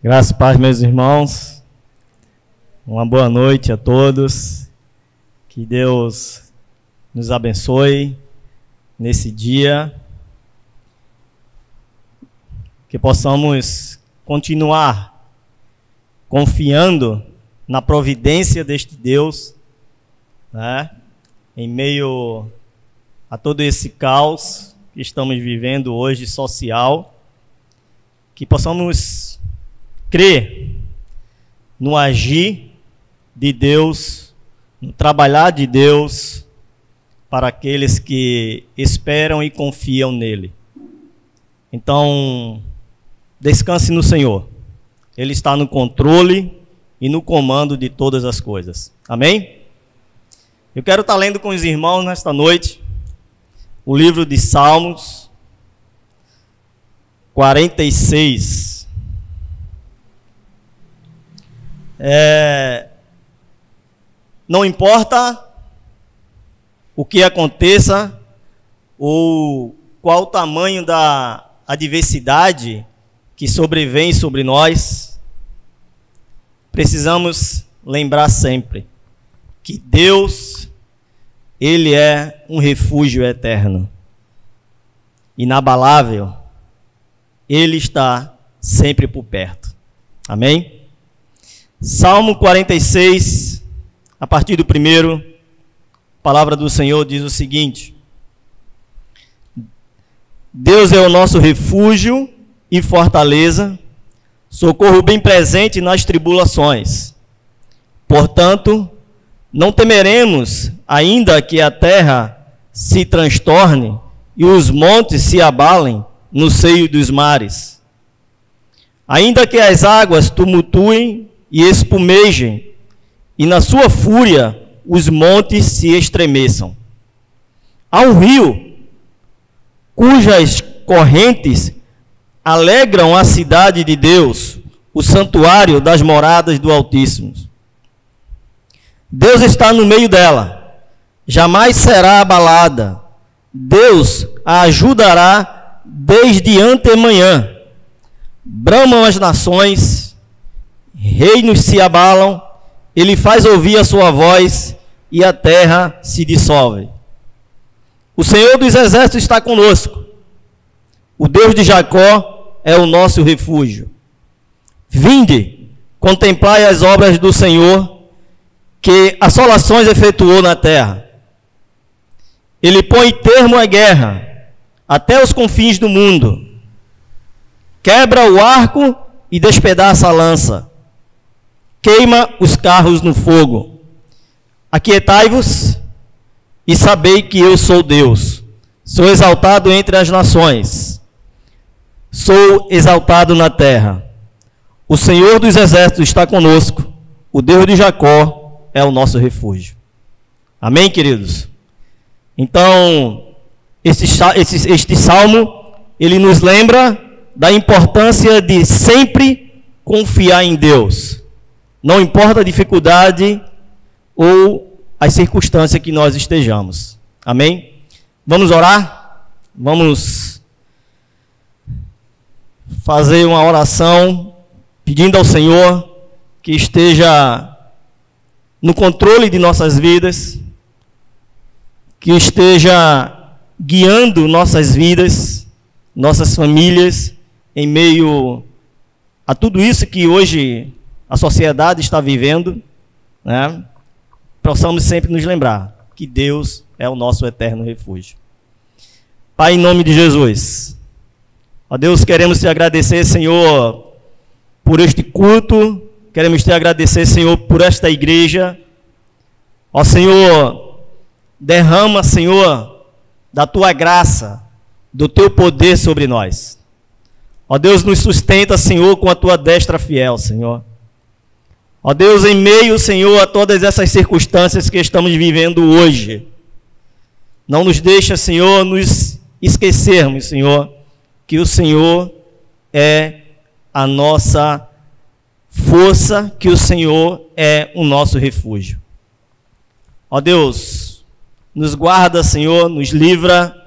Graças e paz, meus irmãos. Uma boa noite a todos. Que Deus nos abençoe nesse dia. Que possamos continuar confiando na providência deste Deus, né? Em meio a todo esse caos que estamos vivendo hoje social. Que possamos crer no agir de Deus, no trabalhar de Deus para aqueles que esperam e confiam nele. Então, descanse no Senhor. Ele está no controle e no comando de todas as coisas. Amém? Eu quero estar lendo com os irmãos nesta noite o livro de Salmos 46. Não importa o que aconteça ou qual o tamanho da adversidade que sobrevém sobre nós, precisamos lembrar sempre que Deus, Ele é um refúgio eterno, inabalável. Ele está sempre por perto. Amém? Salmo 46, a partir do primeiro, a palavra do Senhor diz o seguinte: Deus é o nosso refúgio e fortaleza, socorro bem presente nas tribulações. Portanto, não temeremos, ainda que a terra se transtorne e os montes se abalem no seio dos mares. Ainda que as águas tumultuem e espumejem, e na sua fúria os montes se estremeçam. Há um rio cujas correntes alegram a cidade de Deus, o santuário das moradas do Altíssimo. Deus está no meio dela, jamais será abalada. Deus a ajudará desde antemanhã. Bramam as nações, reinos se abalam, ele faz ouvir a sua voz e a terra se dissolve. O Senhor dos Exércitos está conosco. O Deus de Jacó é o nosso refúgio. Vinde, contemplai as obras do Senhor, que assolações efetuou na terra. Ele põe termo à guerra, até os confins do mundo. Quebra o arco e despedaça a lança. Queima os carros no fogo. Aquietai-vos e sabei que eu sou Deus. Sou exaltado entre as nações. Sou exaltado na terra. O Senhor dos Exércitos está conosco. O Deus de Jacó é o nosso refúgio. Amém, queridos? Então, este salmo, ele nos lembra da importância de sempre confiar em Deus. Não importa a dificuldade ou as circunstâncias que nós estejamos. Amém? Vamos orar? Vamos fazer uma oração pedindo ao Senhor que esteja no controle de nossas vidas, que esteja guiando nossas vidas, nossas famílias, em meio a tudo isso que hoje a sociedade está vivendo, né? Possamos sempre nos lembrar que Deus é o nosso eterno refúgio. Pai, em nome de Jesus, ó Deus, queremos te agradecer, Senhor, por este culto, queremos te agradecer, Senhor, por esta igreja. Ó Senhor, derrama, Senhor, da tua graça, do teu poder sobre nós. Ó Deus, nos sustenta, Senhor, com a tua destra fiel, Senhor. Ó Deus, em meio, Senhor, a todas essas circunstâncias que estamos vivendo hoje, não nos deixa, Senhor, nos esquecermos, Senhor, que o Senhor é a nossa força, que o Senhor é o nosso refúgio. Ó Deus, nos guarda, Senhor, nos livra.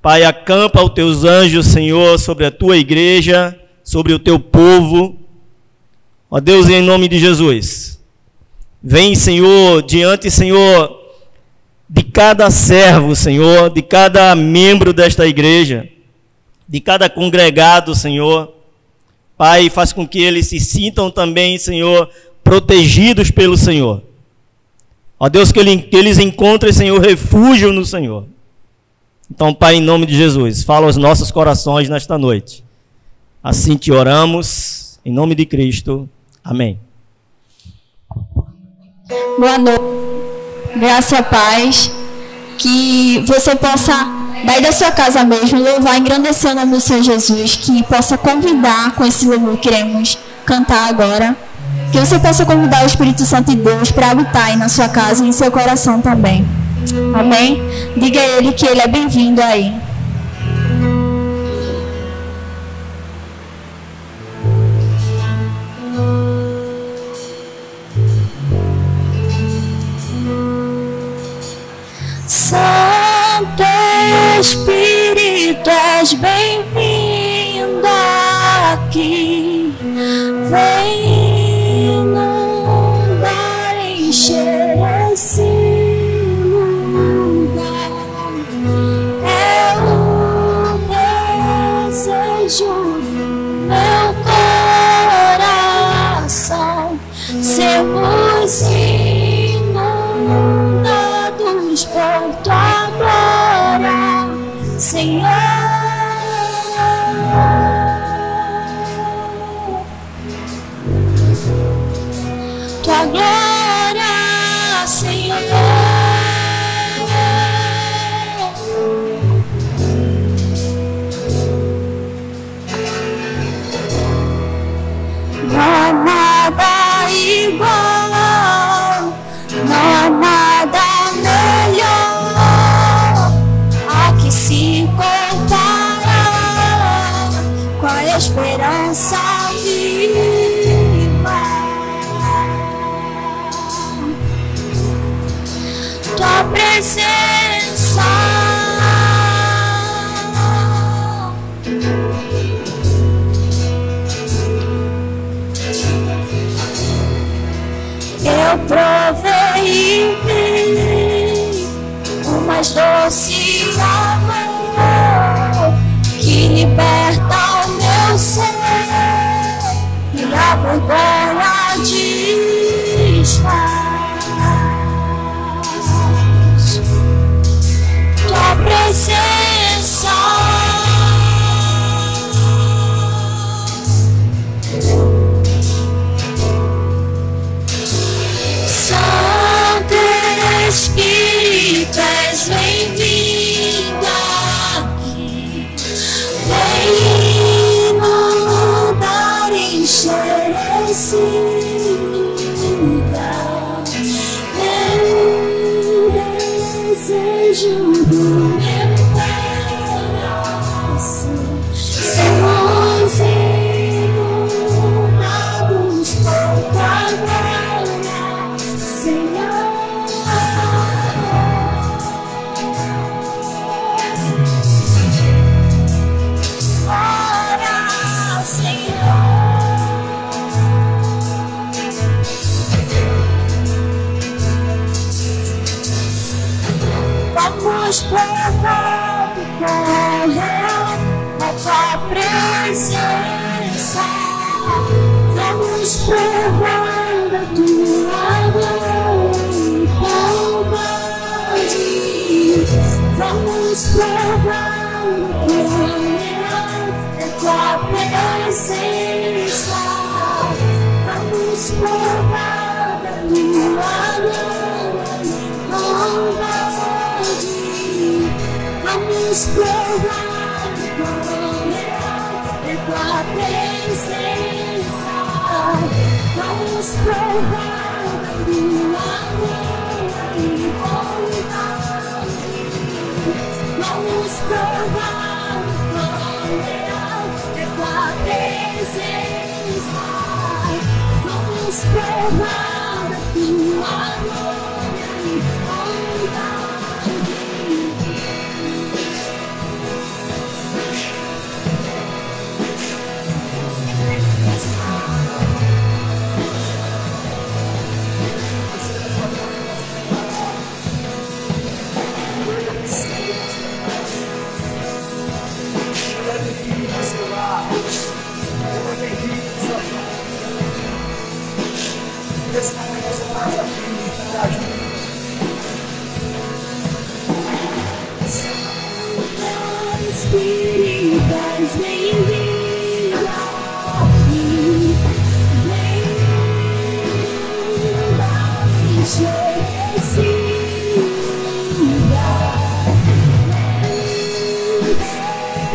Pai, acampa os teus anjos, Senhor, sobre a tua igreja, sobre o teu povo, Ó Deus, em nome de Jesus, vem, Senhor, diante, Senhor, de cada servo, Senhor, de cada membro desta igreja, de cada congregado, Senhor. Pai, faz com que eles se sintam também, Senhor, protegidos pelo Senhor. Ó Deus, que eles encontrem, Senhor, refúgio no Senhor. Então, Pai, em nome de Jesus, fala aos nossos corações nesta noite. Assim te oramos, em nome de Cristo. Amém. Boa noite. Graça e paz. Que você possa, daí da sua casa mesmo, louvar, engrandecer o nome do Senhor Jesus. Que possa convidar, com esse louvor que iremos cantar agora, que você possa convidar o Espírito Santo de Deus para habitar aí na sua casa e em seu coração também. Amém? Diga a Ele que Ele é bem-vindo aí. Santo Espírito, és bem-vindo aqui. Vem inundar, encher esse lugar. É o desejo do meu coração. Sermos inundados por tua glória, Senhor. Tua glória, Senhor. Não há nada igual, não há nada melhor a que se compara com a esperança viva. Tua presença, eu provei e vi o mais doce amor que liberta o meu ser e a vergonha desfaz. Tua presença, Santo Espírito, és bem-vindo aqui. Vem inundar, encher esse lugar. É o desejo do meu coração. Sermos inundados por tua glória, Senhor. Glória, Senhor. Vamos provar do quão real é tua presença. Vamos provar da tua bondade. Vamos provar do quão real é tua presença. Vamos provar da tua bondade. Vamos provar do quão real é tua presença. Vamos provar da tua bondade. Vamos provar do quão real é tua presença. Vamos provar da tua glória e bondade. das bem-vinda aqui. Bem-vinda, enxerrecida.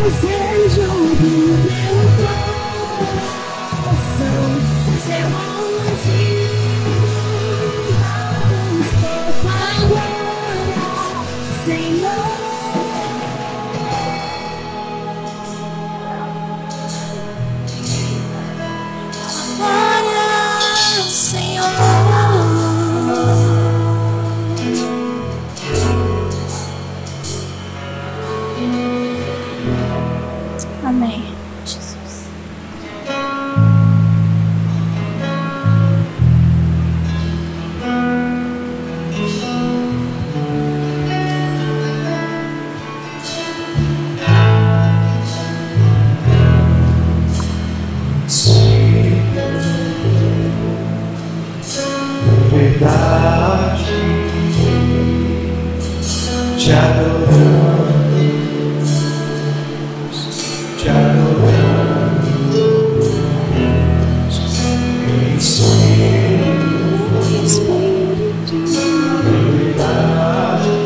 Desejo do meu coração ser bonzinho, vamos pouco agora, Senhor. Agora, Senhor. Amém. Jesus. Verdade, te adoramos, te adoramos, Espírito, verdade,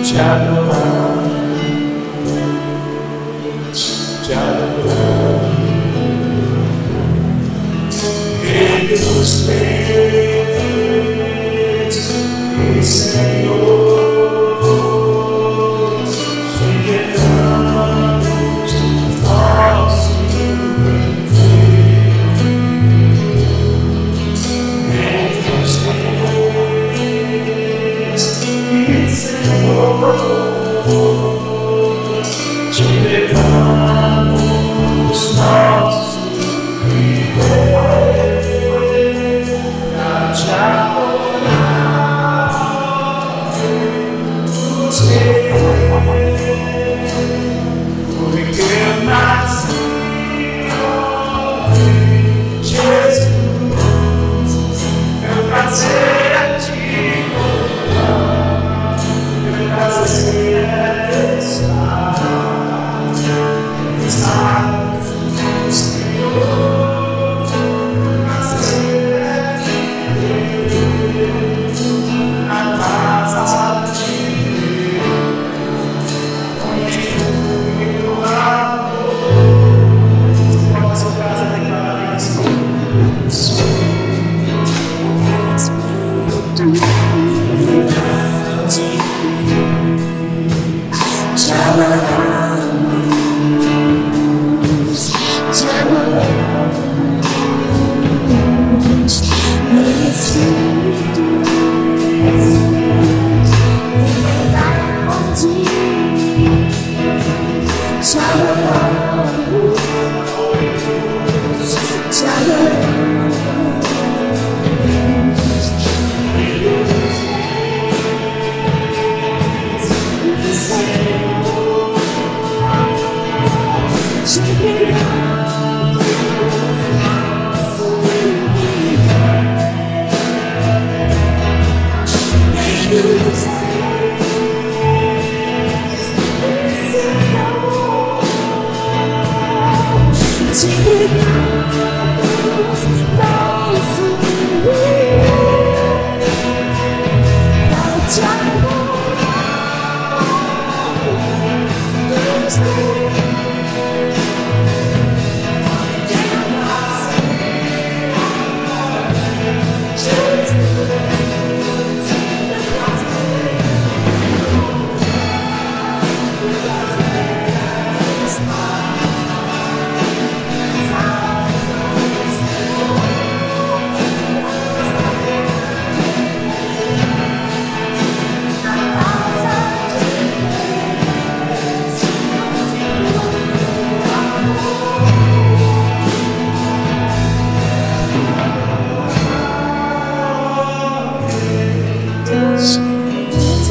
te adoramos, te adoramos. Entre os teus, Senhor, chegaremos do nosso viver. Entre os teus, Senhor, chegaremos do nosso viver. Porque eu nasci, Jesus, eu nasci a ti, eu nasci a estar no Senhor, nasci a casa de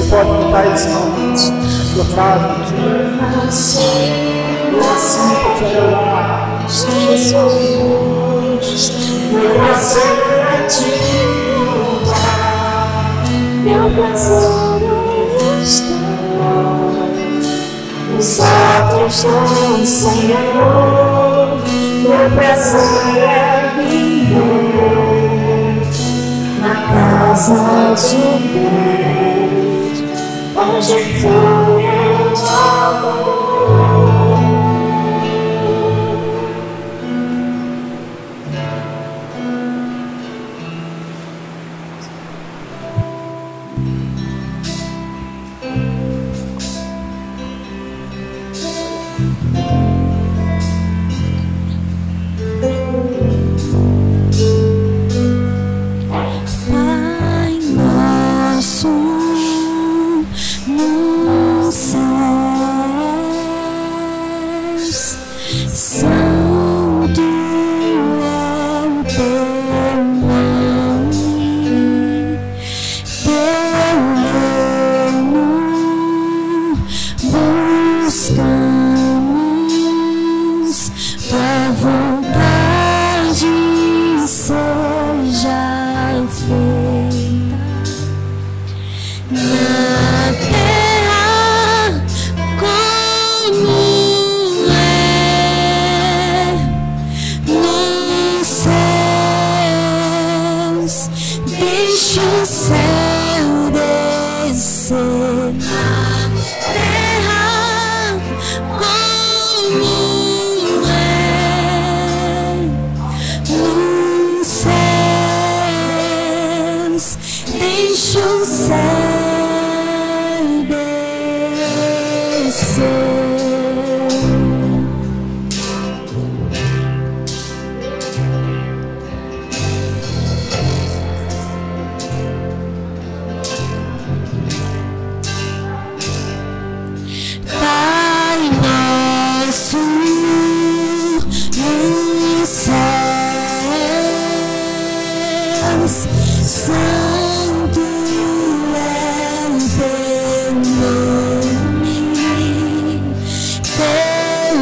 pode botar esse nome, sua frase, assim para te adorar. Jesus, meu prazer é te louvar, meu prazer é estar no Só tens um Senhor, meu prazer é viver na casa de Deus, onde flui o amor. Pai nosso nos céus, santo é o teu nome, teu reino buscamos, tua vontade seja feita na terra como é nos céus. Deixa o céu descer na terra como é nos céus. Deixa o céu descer. Pai nosso nos céus, santo é o teu nome, teu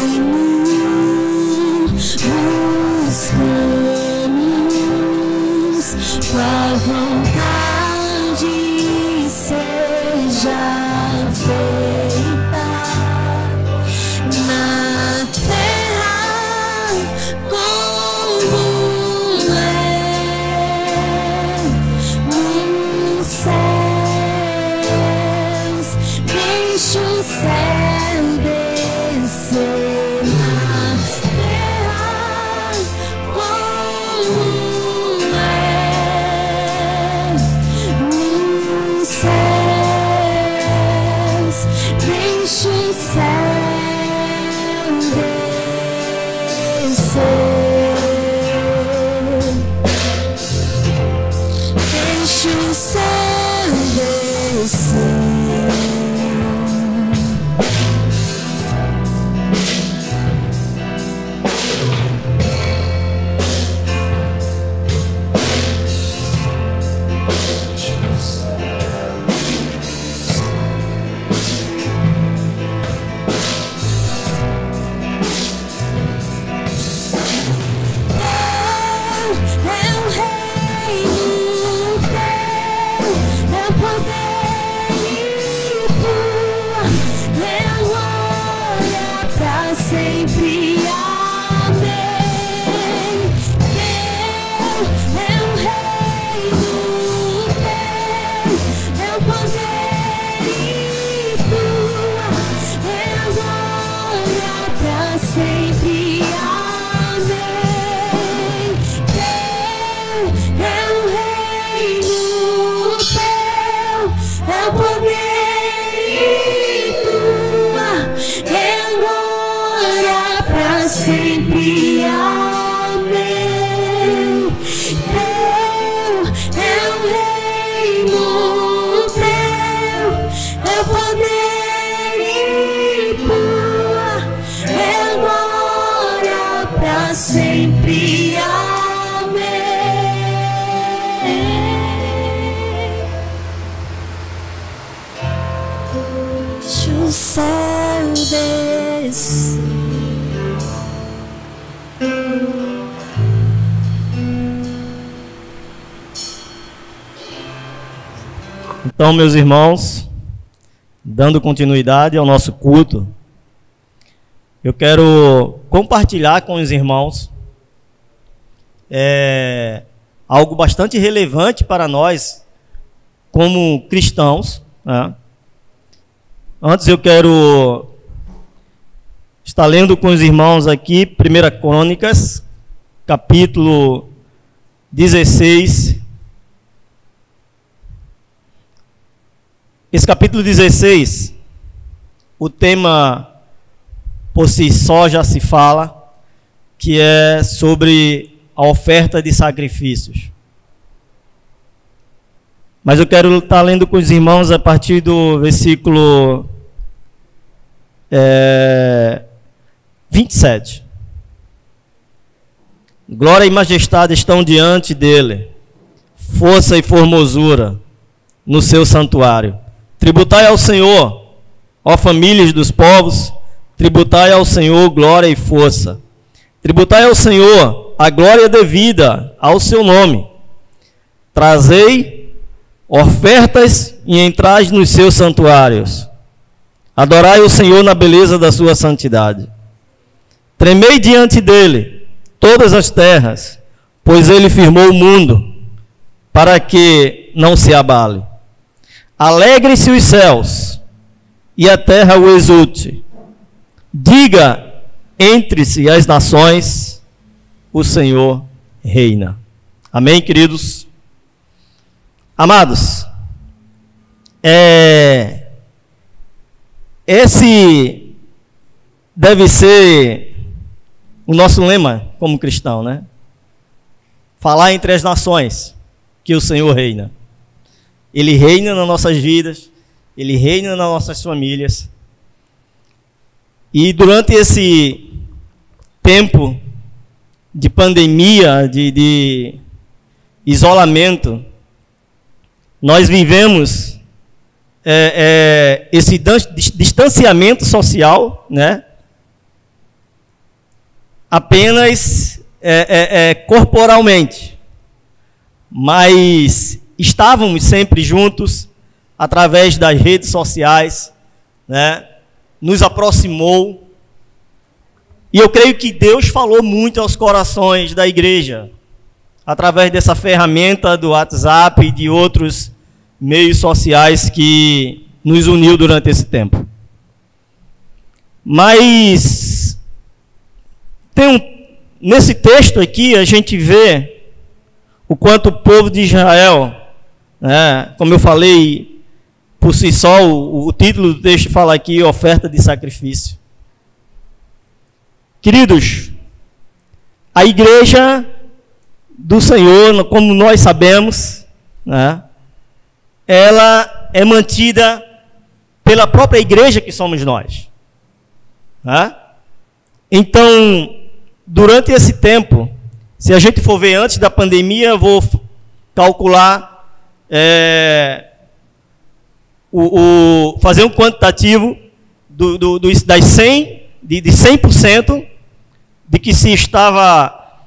reino buscamos, tua vontade seja feita na terra como é nos céus. Deixa o céu descer na terra como é nos céus. Deixa o céu descer. Deixa o céu descer. Sempre amém. Teu é o reino, teu é o poder e tua é a glória pra sempre amém. Teu é o reino, teu é o poder e tua é a glória pra sempre amém. Teu é o reino, teu é o poder e tua é a glória pra sempre amém. Deixa o céu descer. Então, meus irmãos, dando continuidade ao nosso culto, eu quero compartilhar com os irmãos algo bastante relevante para nós como cristãos, né? Antes eu quero estar lendo com os irmãos aqui 1 Crônicas, capítulo 16. Esse capítulo 16, o tema por si só já se fala, que é sobre a oferta de sacrifícios. Mas eu quero estar lendo com os irmãos a partir do versículo 27. Glória e majestade estão diante dele, força e formosura no seu santuário. Tributai ao Senhor, ó famílias dos povos, tributai ao Senhor glória e força. Tributai ao Senhor a glória devida ao seu nome. Trazei ofertas e entrai nos seus santuários. Adorai o Senhor na beleza da sua santidade. Tremei diante dele todas as terras, pois ele firmou o mundo, para que não se abale. Alegrem-se os céus, e a terra o exulte. Diga entre-se as nações, o Senhor reina. Amém, queridos? Amados, esse deve ser o nosso lema como cristão, né? Falar entre as nações que o Senhor reina. Ele reina nas nossas vidas, Ele reina nas nossas famílias. E durante esse tempo de pandemia, de isolamento, nós vivemos esse distanciamento social, né? Apenas corporalmente, mas estávamos sempre juntos através das redes sociais, né? Nos aproximou, e eu creio que Deus falou muito aos corações da igreja através dessa ferramenta do WhatsApp e de outros meios sociais que nos uniu durante esse tempo. Mas nesse texto aqui a gente vê o quanto o povo de Israel, né, como eu falei, por si só, o título do texto fala aqui, oferta de sacrifício. Queridos, a igreja do Senhor, como nós sabemos, né, ela é mantida pela própria igreja que somos nós, né? Então, durante esse tempo, se a gente for ver antes da pandemia, eu vou calcular, fazer um quantitativo das 100% de que se estava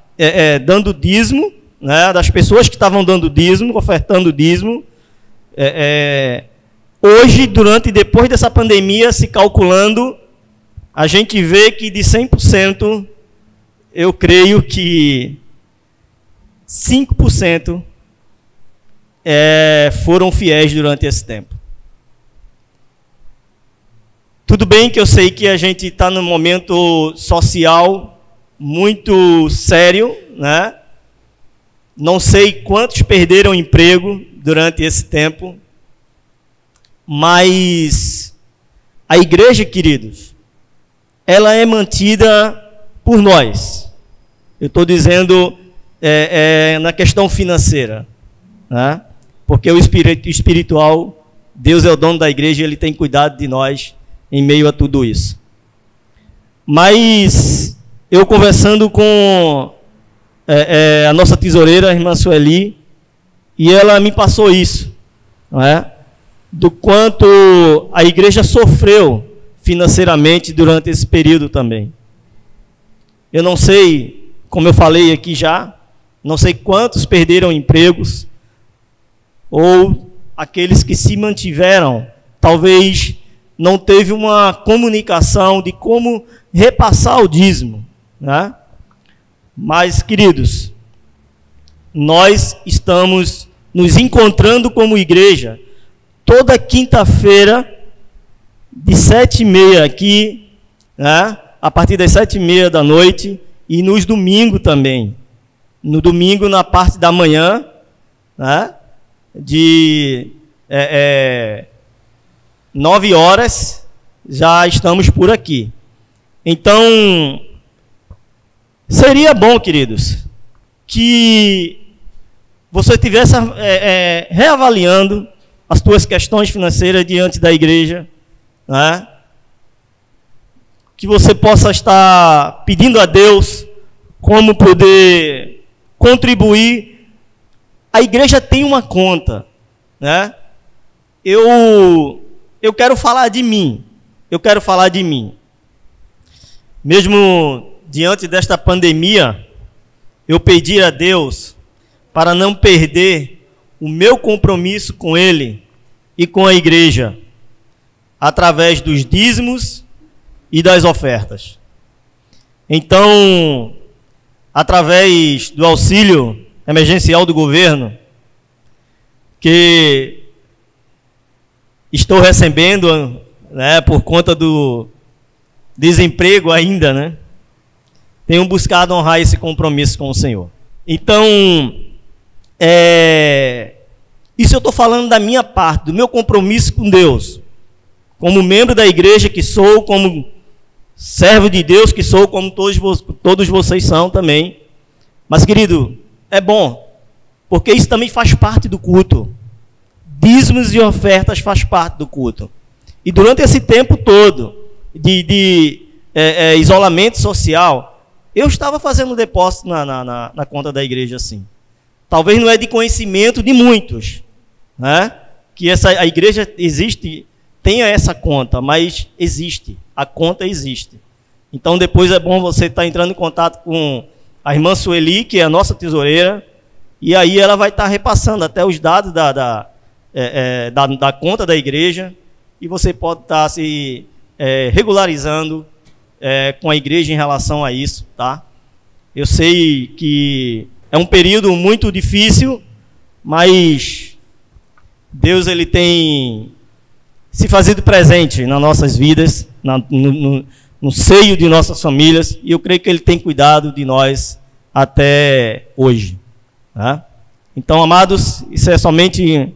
dando dízimo, né, das pessoas que estavam dando dízimo, ofertando dízimo. Hoje, durante e depois dessa pandemia, se calculando, a gente vê que de 100%, eu creio que 5% foram fiéis durante esse tempo. Tudo bem que eu sei que a gente está num momento social muito sério, né? Não sei quantos perderam emprego durante esse tempo, mas a igreja, queridos, ela é mantida por nós. Eu estou dizendo na questão financeira, né? Porque o espiritual, Deus é o dono da igreja e Ele tem cuidado de nós em meio a tudo isso. Mas eu conversando com a nossa tesoureira, a irmã Sueli, e ela me passou isso, não é? Do quanto a igreja sofreu financeiramente durante esse período também. Eu não sei, como eu falei aqui já, não sei quantos perderam empregos, ou aqueles que se mantiveram, talvez não teve uma comunicação de como repassar o dízimo, né? Mas, queridos, nós estamos nos encontrando como igreja toda quinta-feira, de 7h30 aqui, né? A partir das 7h30 da noite, e nos domingos também. No domingo, na parte da manhã, né? De 9 horas, já estamos por aqui. Então, seria bom, queridos, que você estivesse reavaliando as suas questões financeiras diante da igreja, né? Que você possa estar pedindo a Deus como poder contribuir. A igreja tem uma conta, né? Eu quero falar de mim. Mesmo diante desta pandemia, eu pedi a Deus para não perder o meu compromisso com Ele e com a igreja, através dos dízimos e das ofertas. Então, através do auxílio emergencial do governo, que estou recebendo, né, por conta do desemprego ainda, né, tenho buscado honrar esse compromisso com o Senhor. Então, isso eu estou falando da minha parte, do meu compromisso com Deus, como membro da igreja que sou, como servo de Deus que sou, como todos vocês são também. Mas, querido, é bom, porque isso também faz parte do culto. Dízimos e ofertas faz parte do culto. E durante esse tempo todo de isolamento social, eu estava fazendo depósito na conta da igreja assim. Talvez não é de conhecimento de muitos, né? Que a igreja existe, tenha essa conta, mas existe, a conta existe. Então depois é bom você estar entrando em contato com a irmã Sueli, que é a nossa tesoureira, e aí ela vai estar repassando até os dados da conta da igreja, e você pode estar se regularizando com a igreja em relação a isso, tá? Eu sei que é um período muito difícil, mas Deus ele tem se fazido presente nas nossas vidas, no seio de nossas famílias, e eu creio que Ele tem cuidado de nós até hoje. Tá? Então, amados, isso é somente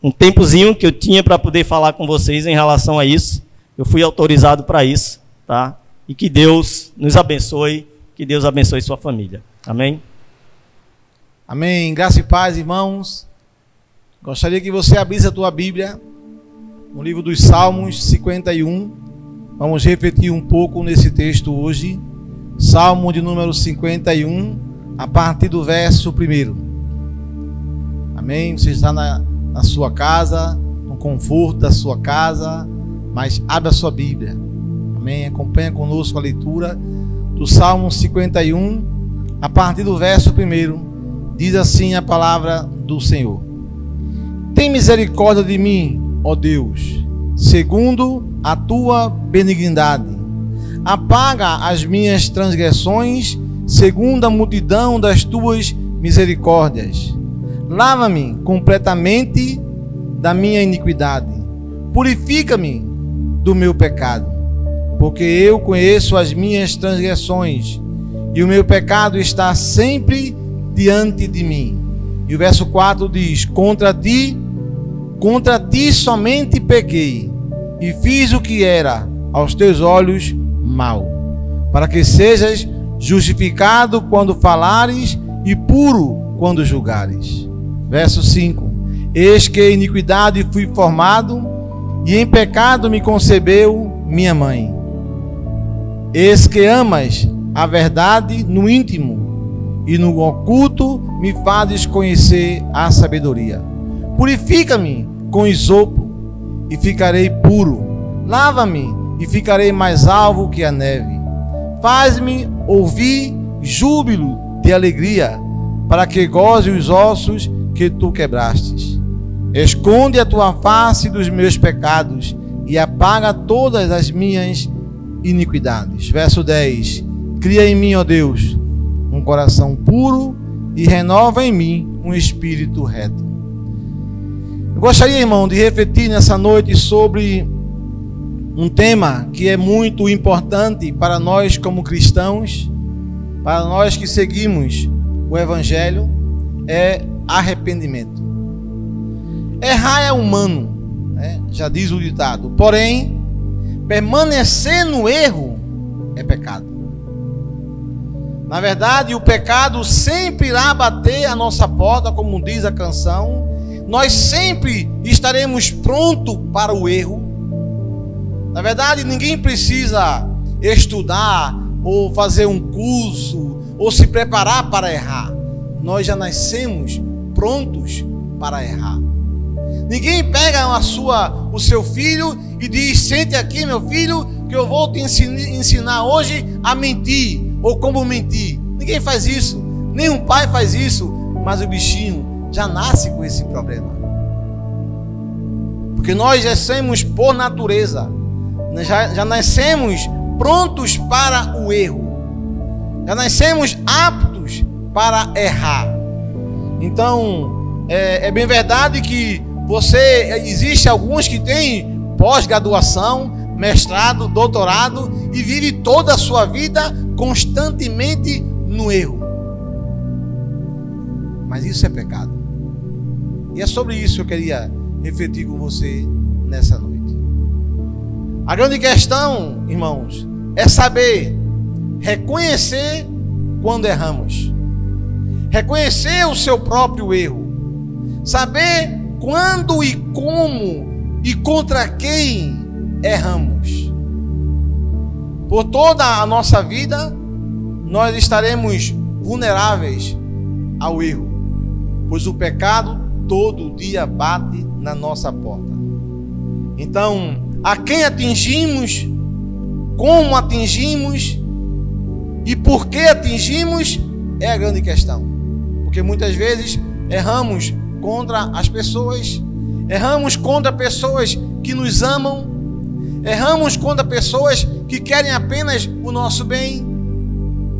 um tempozinho que eu tinha para poder falar com vocês em relação a isso. Eu fui autorizado para isso, tá? E que Deus nos abençoe, que Deus abençoe sua família. Amém? Amém. Graça e paz, irmãos. Gostaria que você abrisse a tua Bíblia no livro dos Salmos 51. Vamos refletir um pouco nesse texto hoje. Salmo de número 51, a partir do verso 1. Amém. Você está na sua casa, no conforto da sua casa, mas abra a sua Bíblia. Amém. Acompanha conosco a leitura do Salmo 51, a partir do verso 1. Diz assim a palavra do Senhor: Tem misericórdia de mim, ó Deus, segundo a tua benignidade. Apaga as minhas transgressões, segundo a multidão das tuas misericórdias. Lava-me completamente da minha iniquidade. Purifica-me do meu pecado, porque eu conheço as minhas transgressões, e o meu pecado está sempre diante de mim. E o verso 4 diz: Contra ti somente pequei, e fiz o que era aos teus olhos mal, para que sejas justificado quando falares e puro quando julgares. Verso 5: Eis que em iniquidade fui formado, e em pecado me concebeu minha mãe. Eis que amas a verdade no íntimo, e no oculto me fazes conhecer a sabedoria. Purifica-me com isopo, e ficarei puro. Lava-me, e ficarei mais alvo que a neve. Faz-me ouvir júbilo de alegria, para que goze os ossos que tu quebrastes. Esconde a tua face dos meus pecados, e apaga todas as minhas iniquidades. Verso 10: cria em mim, ó Deus, um coração puro e renova em mim um espírito reto. Eu gostaria, irmão, de refletir nessa noite sobre um tema que é muito importante para nós como cristãos, para nós que seguimos o Evangelho, é arrependimento. Errar é humano, né? Já diz o ditado. Porém, permanecer no erro é pecado. Na verdade, o pecado sempre irá bater a nossa porta, como diz a canção. Nós sempre estaremos prontos para o erro. Na verdade, ninguém precisa estudar ou fazer um curso ou se preparar para errar. Nós já nascemos prontos para errar. Ninguém pega o seu filho e diz: sente aqui, meu filho, que eu vou te ensinar hoje a mentir ou como mentir. Ninguém faz isso, nenhum pai faz isso, mas o bichinho já nasce com esse problema. Porque nós já somos por natureza, já nascemos prontos para o erro, já nascemos aptos para errar. Então, é bem verdade que existe alguns que têm pós-graduação, mestrado, doutorado e vive toda a sua vida constantemente no erro. Mas isso é pecado. E é sobre isso que eu queria refletir com você nessa noite. A grande questão, irmãos, é saber reconhecer quando erramos. Reconhecer o seu próprio erro. Saber quando e como e contra quem erramos. Por toda a nossa vida, nós estaremos vulneráveis ao erro, pois o pecado todo dia bate na nossa porta. Então, a quem atingimos, como atingimos e por que atingimos é a grande questão. Porque muitas vezes erramos contra as pessoas, erramos contra pessoas que nos amam, erramos contra pessoas que querem apenas o nosso bem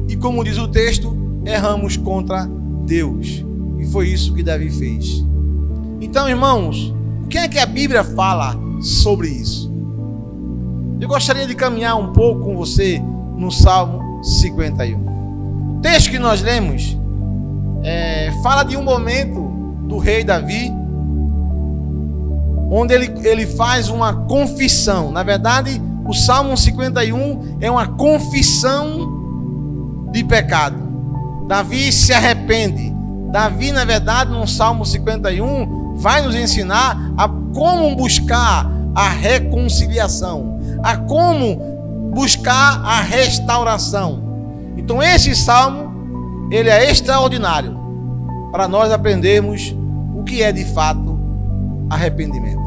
e, como diz o texto, erramos contra Deus. E foi isso que Davi fez. Então, irmãos, o que é que a Bíblia fala sobre isso? Eu gostaria de caminhar um pouco com você no Salmo 51. O texto que nós lemos fala de um momento do rei Davi, onde ele faz uma confissão. Na verdade, o Salmo 51 é uma confissão de pecado. Davi se arrepende. Davi, na verdade, no Salmo 51, vai nos ensinar a como buscar a reconciliação, a como buscar a restauração. Então, esse Salmo, ele é extraordinário para nós aprendermos o que é de fato arrependimento.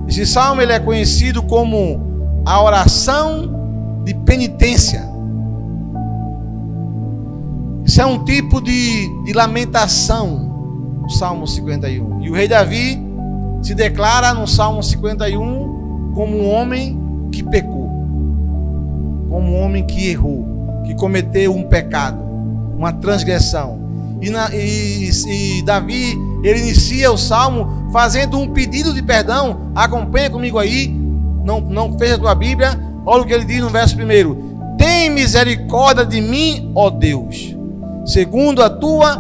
Esse salmo ele é conhecido como a oração de penitência. Isso é um tipo de lamentação no Salmo 51. E o rei Davi se declara no Salmo 51 como um homem que pecou, como um homem que errou, que cometeu um pecado, uma transgressão. E Davi, ele inicia o salmo fazendo um pedido de perdão. Acompanha comigo aí, não fecha a tua Bíblia. Olha o que ele diz no verso 1: tem misericórdia de mim, ó Deus, segundo a tua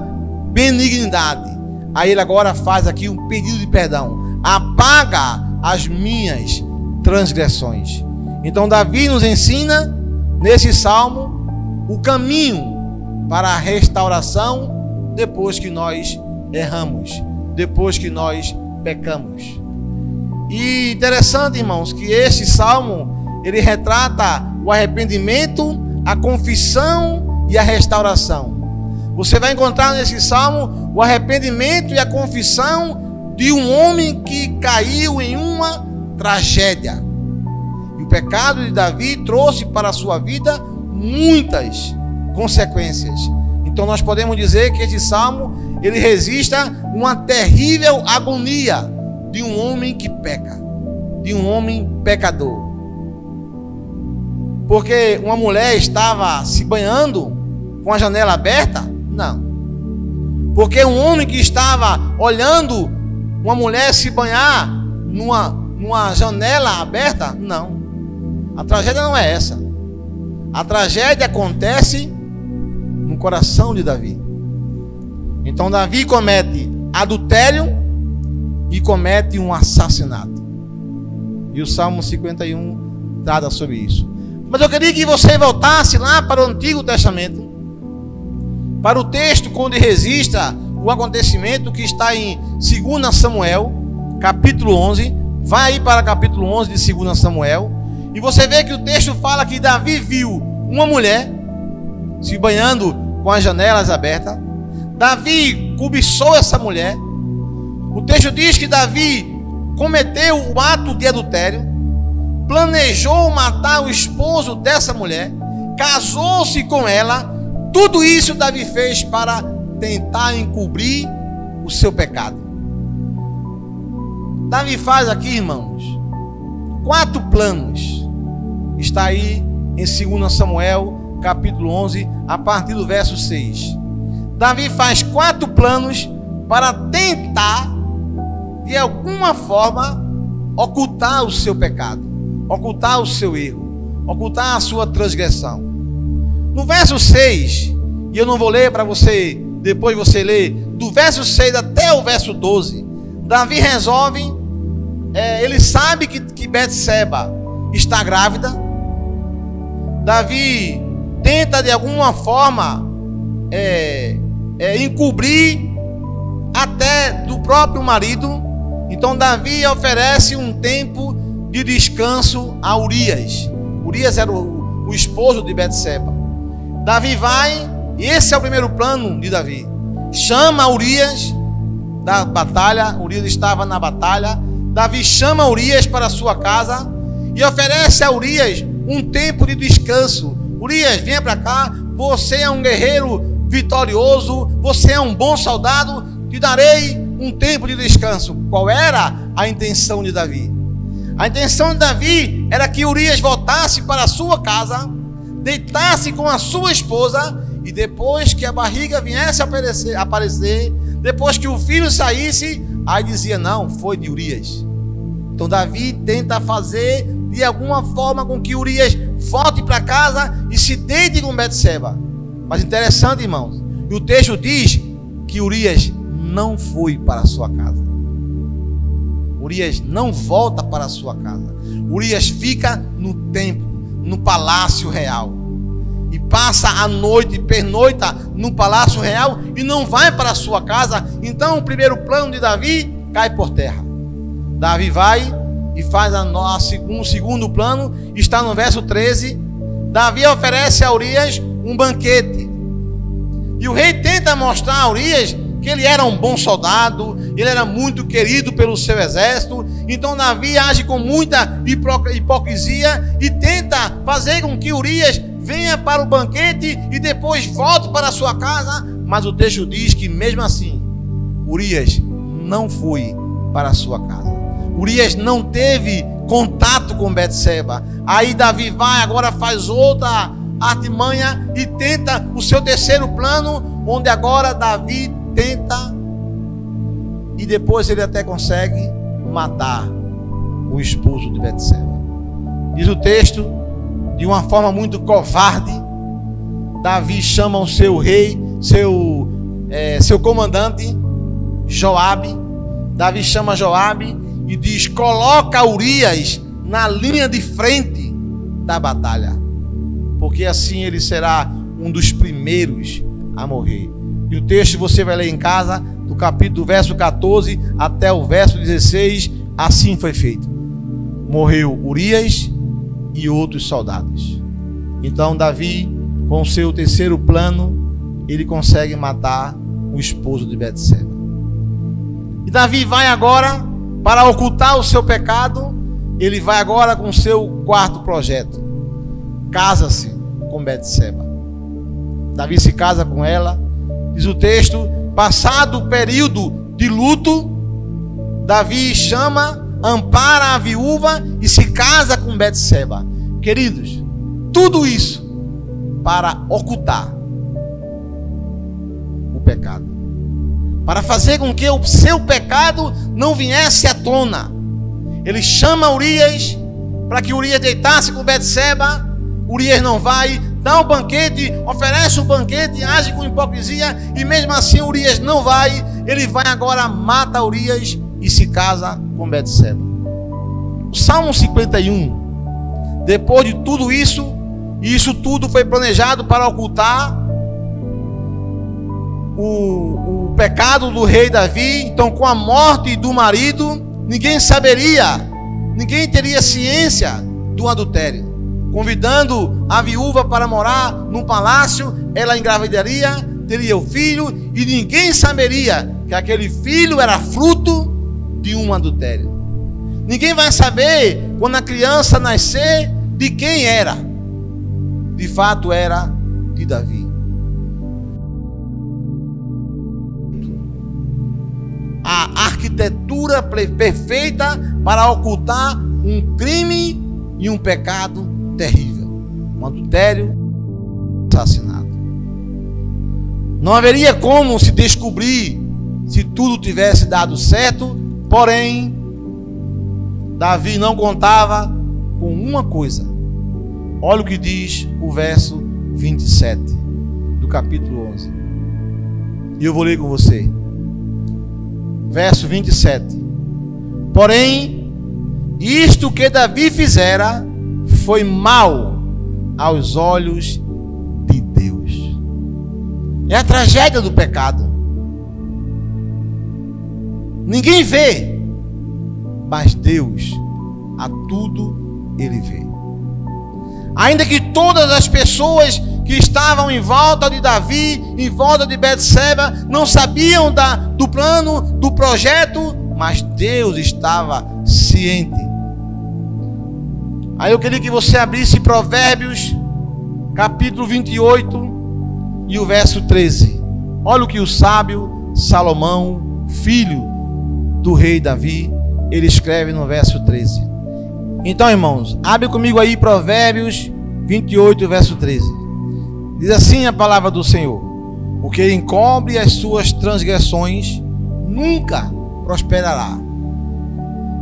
benignidade. Aí ele agora faz aqui um pedido de perdão: apaga as minhas transgressões. Então Davi nos ensina nesse salmo o caminho para a restauração depois que nós erramos, depois que nós pecamos. E interessante, irmãos, que esse salmo ele retrata o arrependimento, a confissão e a restauração. Você vai encontrar nesse salmo o arrependimento e a confissão de um homem que caiu em uma tragédia. E o pecado de Davi trouxe para a sua vida muitas consequências. Então nós podemos dizer que esse salmo ele registra uma terrível agonia de um homem que peca. de um homem pecador. Porque uma mulher estava se banhando com a janela aberta? Não. Porque um homem que estava olhando uma mulher se banhar numa janela aberta? Não. A tragédia não é essa. A tragédia acontece no coração de Davi. Então Davi comete adultério e comete um assassinato. E o Salmo 51 trata sobre isso. Mas eu queria que você voltasse lá para o Antigo Testamento, para o texto onde registra o acontecimento que está em 2 Samuel, capítulo 11. Vai aí para o capítulo 11 de 2 Samuel. E você vê que o texto fala que Davi viu uma mulher se banhando com as janelas abertas. Davi cobiçou essa mulher. O texto diz que Davi cometeu o ato de adultério, planejou matar o esposo dessa mulher, casou-se com ela. Tudo isso Davi fez para tentar encobrir o seu pecado. Davi faz aqui, irmãos, 4 planos. Está aí em 2 Samuel, capítulo 11, a partir do verso 6. Davi faz 4 planos para tentar, de alguma forma, ocultar o seu pecado, ocultar o seu erro, ocultar a sua transgressão. No verso 6, e eu não vou ler para você, depois você lê, do verso 6 até o verso 12, Davi resolve, ele sabe que Betseba está grávida. Davi tenta de alguma forma encobrir até do próprio marido. Então Davi oferece um tempo de descanso a Urias. Urias era o esposo de Betseba. Davi vai, e esse é o primeiro plano de Davi. Chama Urias da batalha. Urias estava na batalha. Davi chama Urias para a sua casa e oferece a Urias um tempo de descanso. Urias, venha para cá. Você é um guerreiro vitorioso, você é um bom soldado, te darei um tempo de descanso. Qual era a intenção de Davi? A intenção de Davi era que Urias voltasse para a sua casa, deitasse com a sua esposa, e depois que a barriga viesse a aparecer, depois que o filho saísse, aí dizia, não, foi de Urias. Então Davi tenta fazer de alguma forma com que Urias volte para casa e se deite com Betseba. Mas interessante, irmãos, e o texto diz que Urias não foi para a sua casa. Urias não volta para a sua casa. Urias fica no templo, no palácio real, e passa a noite, pernoita no palácio real e não vai para a sua casa. Então o primeiro plano de Davi cai por terra. Davi vai e faz um segundo plano. Está no verso 13. Davi oferece a Urias um banquete, e o rei tenta mostrar a Urias que ele era um bom soldado, ele era muito querido pelo seu exército. Então Davi age com muita hipocrisia e tenta fazer com que Urias venha para o banquete e depois volte para a sua casa. Mas o texto diz que mesmo assim Urias não foi para a sua casa. Urias não teve contato com Betseba. Aí Davi vai, agora faz outra artimanha e tenta o seu terceiro plano, onde agora Davi tenta, e depois ele até consegue matar o esposo de Betseba. Diz o texto, de uma forma muito covarde, Davi chama o seu rei, seu comandante Joabe. Davi chama Joabe e diz, coloca Urias na linha de frente da batalha, porque assim ele será um dos primeiros a morrer. E o texto você vai ler em casa, do verso 14 até o verso 16. Assim foi feito. Morreu Urias e outros soldados. Então Davi, com o seu terceiro plano, ele consegue matar o esposo de Betseba. E Davi vai agora, para ocultar o seu pecado, ele vai agora com o seu quarto projeto. Casa-se com Betseba. Davi se casa com ela. Diz o texto, passado o período de luto, Davi chama ampara a viúva e se casa com Betseba. Queridos, tudo isso para ocultar o pecado, para fazer com que o seu pecado não viesse à tona. Ele chama Urias para que Urias deitasse com Betseba. Urias não vai, dá um banquete, oferece um banquete, age com hipocrisia, e mesmo assim Urias não vai. Ele vai agora, mata Urias e se casa com Betseba. O Salmo 51, depois de tudo isso, e isso tudo foi planejado para ocultar o pecado do rei Davi. Então, com a morte do marido, ninguém saberia, ninguém teria ciência do adultério. Convidando a viúva para morar num palácio, ela engravidaria, teria o filho, e ninguém saberia que aquele filho era fruto de um adultério. Ninguém vai saber, quando a criança nascer, de quem era. De fato era de Davi. A arquitetura perfeita para ocultar um crime e um pecado terrível: um adultério, assassinato. Não haveria como se descobrir se tudo tivesse dado certo. Porém, Davi não contava com uma coisa. Olha o que diz o verso 27 do capítulo 11. E eu vou ler com você. Verso 27. Porém, isto que Davi fizera foi mal aos olhos de Deus. É a tragédia do pecado. Ninguém vê, mas Deus a tudo ele vê. Ainda que todas as pessoas que estavam em volta de Davi, em volta de Betseba, não sabiam do plano, do projeto, mas Deus estava ciente. Aí eu queria que você abrisse Provérbios, capítulo 28 e o verso 13. Olha o que o sábio Salomão, filho do rei Davi, ele escreve no verso 13. Então, irmãos, abre comigo aí Provérbios 28, verso 13. Diz assim a palavra do Senhor: o que encobre as suas transgressões nunca prosperará,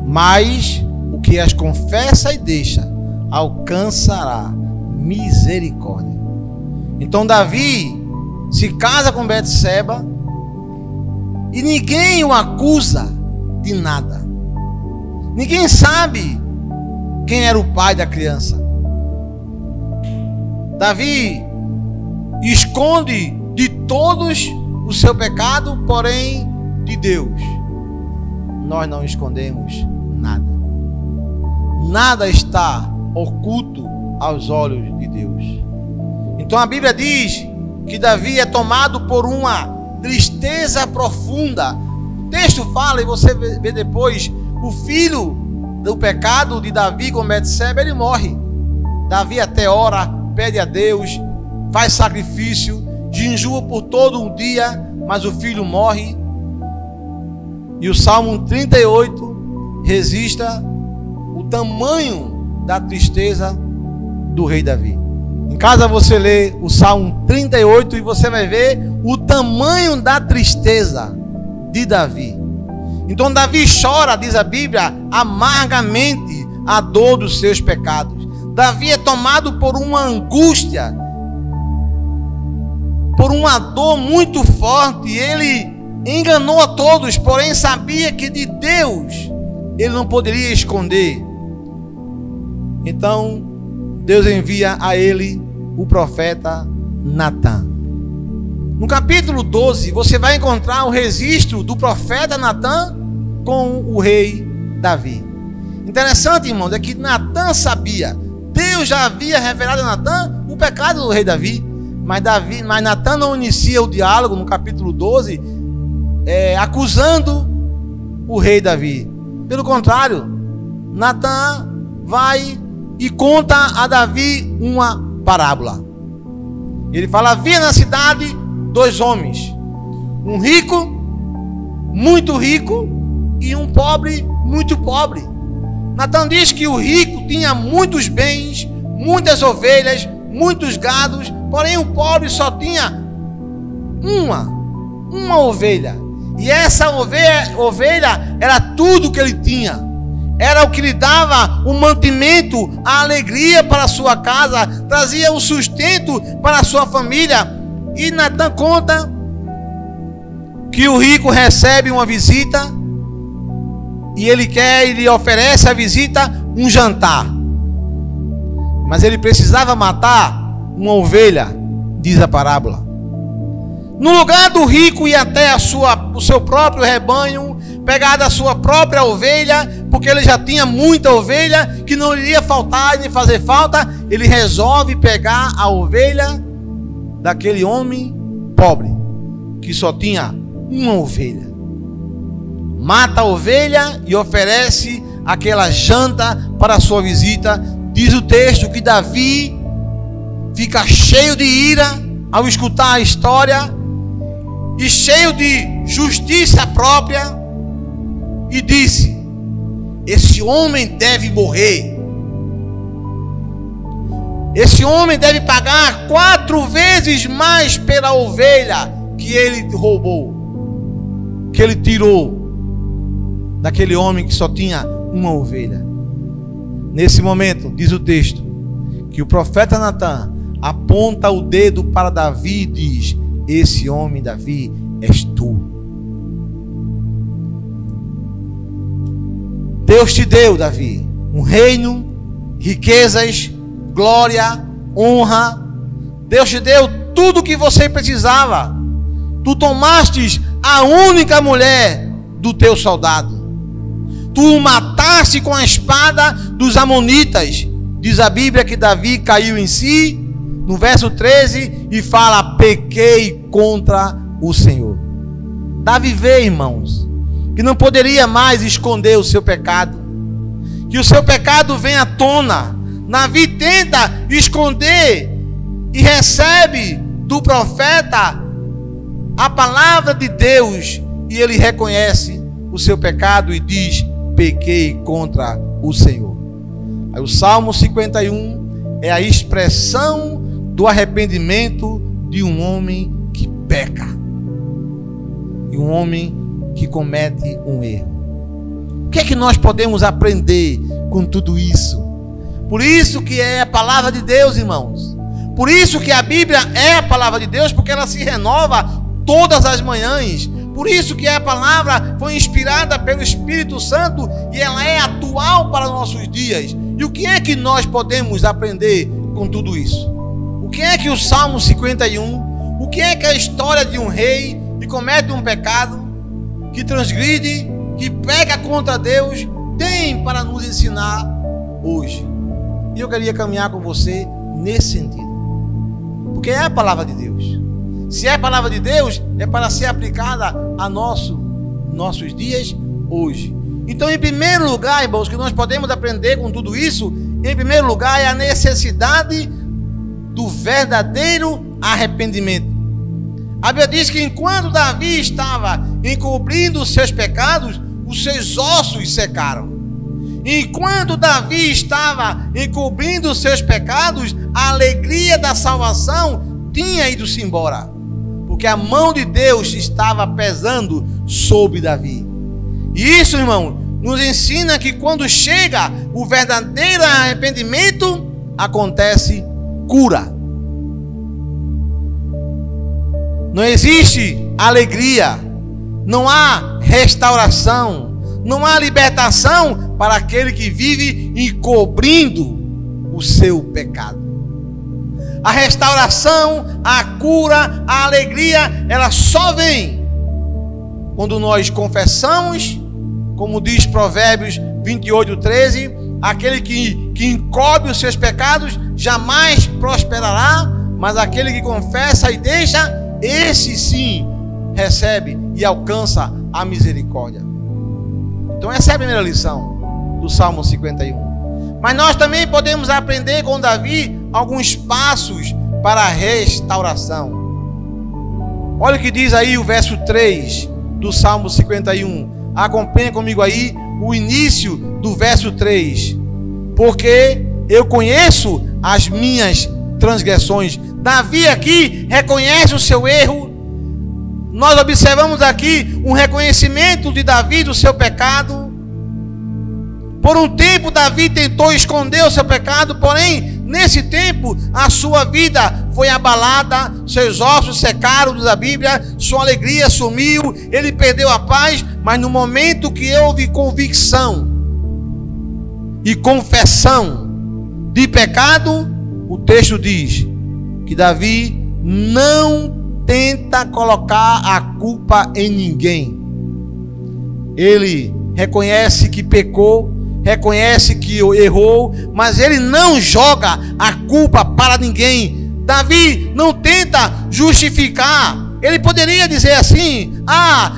mas o que as confessa e deixa alcançará misericórdia. Então Davi se casa com Betseba e ninguém o acusa de nada. Ninguém sabe quem era o pai da criança. Davi esconde de todos o seu pecado, porém de Deus nós não escondemos nada. Nada está oculto aos olhos de Deus. Então a Bíblia diz que Davi é tomado por uma tristeza profunda. O texto fala, e você vê depois, o filho do pecado de Davi com Betseba, ele morre. Davi até ora, pede a Deus, faz sacrifício, jejua por todo um dia, mas o filho morre. E o Salmo 38 registra o tamanho da tristeza do rei Davi. Em casa você lê o Salmo 38 e você vai ver o tamanho da tristeza de Davi. Então Davi chora, diz a Bíblia, amargamente a dor dos seus pecados. Davi é tomado por uma angústia, por uma dor muito forte. Ele enganou a todos, porém sabia que de Deus ele não poderia esconder. Então Deus envia a ele o profeta Natã. No capítulo 12 você vai encontrar o registro do profeta Natã com o rei Davi. Interessante, irmãos, é que Natã sabia, Deus já havia revelado a Natã o pecado do rei Davi, mas Natã não inicia o diálogo no capítulo 12 acusando o rei Davi. Pelo contrário, Natã vai e conta a Davi uma parábola. Ele fala: havia na cidade dois homens, um rico, muito rico, e um pobre, muito pobre. Natan diz que o rico tinha muitos bens, muitas ovelhas, muitos gados, porém o pobre só tinha uma ovelha. E essa ovelha era tudo que ele tinha. Era o que lhe dava o mantimento, a alegria para a sua casa, trazia o sustento para a sua família. E Natan conta que o rico recebe uma visita e ele oferece à visita um jantar. Mas ele precisava matar uma ovelha, diz a parábola. No lugar do rico ir até o seu próprio rebanho, pegar da sua própria ovelha, porque ele já tinha muita ovelha, que não iria faltar nem fazer falta, ele resolve pegar a ovelha daquele homem pobre, que só tinha uma ovelha. Mata a ovelha e oferece aquela janta para a sua visita. Diz o texto que Davi fica cheio de ira ao escutar a história e cheio de justiça própria, e disse: esse homem deve morrer. Esse homem deve pagar 4 vezes mais pela ovelha que ele roubou, que ele tirou daquele homem que só tinha uma ovelha. Nesse momento, diz o texto, que o profeta Natan aponta o dedo para Davi e diz: esse homem, Davi, és tu. Deus te deu, Davi, um reino, riquezas, glória, honra. Deus te deu tudo o que você precisava. Tu tomaste a única mulher do teu soldado. Tu o mataste com a espada dos amonitas. Diz a Bíblia que Davi caiu em si, no verso 13, e fala: pequei contra o Senhor. Davi vê, irmãos, que não poderia mais esconder o seu pecado, que o seu pecado vem à tona. Davi tenta esconder e recebe do profeta a palavra de Deus, e ele reconhece o seu pecado e diz: pequei contra o Senhor. Aí o Salmo 51 é a expressão do arrependimento de um homem que peca, e um homem que comete um erro. O que é que nós podemos aprender com tudo isso? Por isso que é a palavra de Deus, irmãos. Por isso que a Bíblia é a palavra de Deus, porque ela se renova todas as manhãs. Por isso que a palavra foi inspirada pelo Espírito Santo e ela é atual para nossos dias. E o que é que nós podemos aprender com tudo isso? O que é que o Salmo 51, o que é que a história de um rei que comete um pecado, que transgride, que peca contra Deus, tem para nos ensinar hoje? E eu queria caminhar com você nesse sentido, porque é a palavra de Deus. Se é a palavra de Deus, é para ser aplicada a nossos dias hoje. Então, em primeiro lugar, irmãos, que nós podemos aprender com tudo isso, em primeiro lugar, é a necessidade do verdadeiro arrependimento. A Bíblia diz que enquanto Davi estava encobrindo os seus pecados, os seus ossos secaram. Enquanto Davi estava encobrindo os seus pecados, a alegria da salvação tinha ido-se embora, porque a mão de Deus estava pesando sobre Davi. E isso, irmão, nos ensina que quando chega o verdadeiro arrependimento, acontece cura. Não existe alegria, não há restauração, não há libertação para aquele que vive encobrindo o seu pecado. A restauração, a cura, a alegria, ela só vem quando nós confessamos, como diz Provérbios 28:13, aquele que encobre os seus pecados jamais prosperará, mas aquele que confessa e deixa, esse sim recebe e alcança a misericórdia. Então essa é a primeira lição do Salmo 51. Mas nós também podemos aprender com Davi alguns passos para a restauração. Olha o que diz aí o verso 3 do Salmo 51. Acompanha comigo aí o início do verso 3. Porque eu conheço as minhas transgressões. Davi aqui reconhece o seu erro. Nós observamos aqui um reconhecimento de Davi do seu pecado. Por um tempo Davi tentou esconder o seu pecado, porém nesse tempo a sua vida foi abalada, seus ossos secaram, diz a Bíblia, sua alegria sumiu, ele perdeu a paz. Mas no momento que houve convicção e confessão de pecado, o texto diz que Davi não tenta colocar a culpa em ninguém. Ele reconhece que pecou, reconhece que errou, mas ele não joga a culpa para ninguém. Davi não tenta justificar. Ele poderia dizer assim: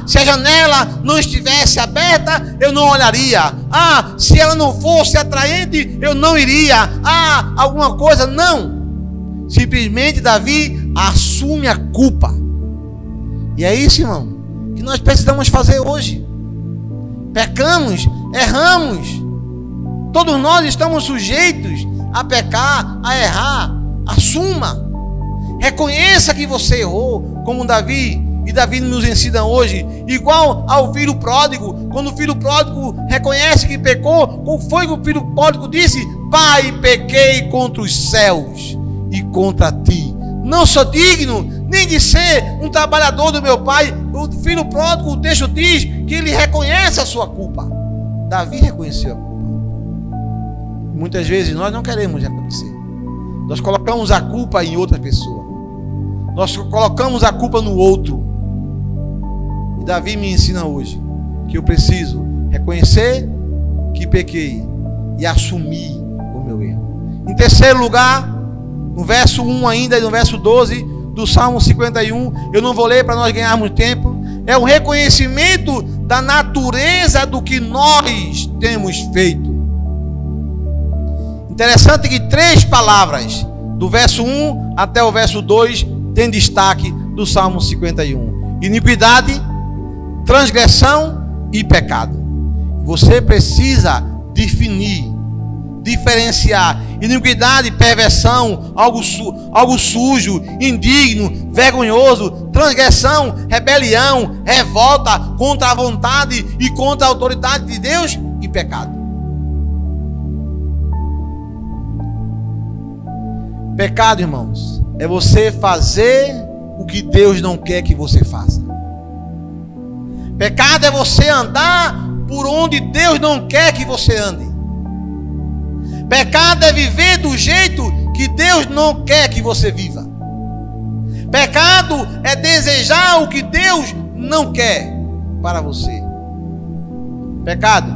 se a janela não estivesse aberta, eu não olharia. Se ela não fosse atraente, eu não iria. Alguma coisa. Não. Simplesmente Davi assume a culpa. E é isso, irmão, que nós precisamos fazer hoje. Pecamos, erramos. Todos nós estamos sujeitos a pecar, a errar. Assuma. Reconheça que você errou, como Davi. E Davi nos ensina hoje, igual ao filho pródigo. Quando o filho pródigo reconhece que pecou, qual foi que o filho pródigo disse? Pai, pequei contra os céus e contra ti. Não sou digno nem de ser um trabalhador do meu pai. O filho pródigo, o texto diz que ele reconhece a sua culpa. Davi reconheceu a culpa. Muitas vezes nós não queremos reconhecer. Nós colocamos a culpa em outra pessoa. Nós colocamos a culpa no outro. E Davi me ensina hoje que eu preciso reconhecer que pequei e assumir o meu erro. Em terceiro lugar, no verso 1 ainda e no verso 12 do Salmo 51, eu não vou ler para nós ganharmos tempo, é o reconhecimento da natureza do que nós temos feito. Interessante que 3 palavras, do verso 1 até o verso 2, tem destaque do Salmo 51. Iniquidade, transgressão e pecado. Você precisa definir, diferenciar. Iniquidade, perversão, algo sujo, indigno, vergonhoso. Transgressão, rebelião, revolta contra a vontade e contra a autoridade de Deus. E pecado. Pecado, irmãos, é você fazer o que Deus não quer que você faça. Pecado é você andar por onde Deus não quer que você ande. Pecado é viver do jeito que Deus não quer que você viva. Pecado é desejar o que Deus não quer para você. Pecado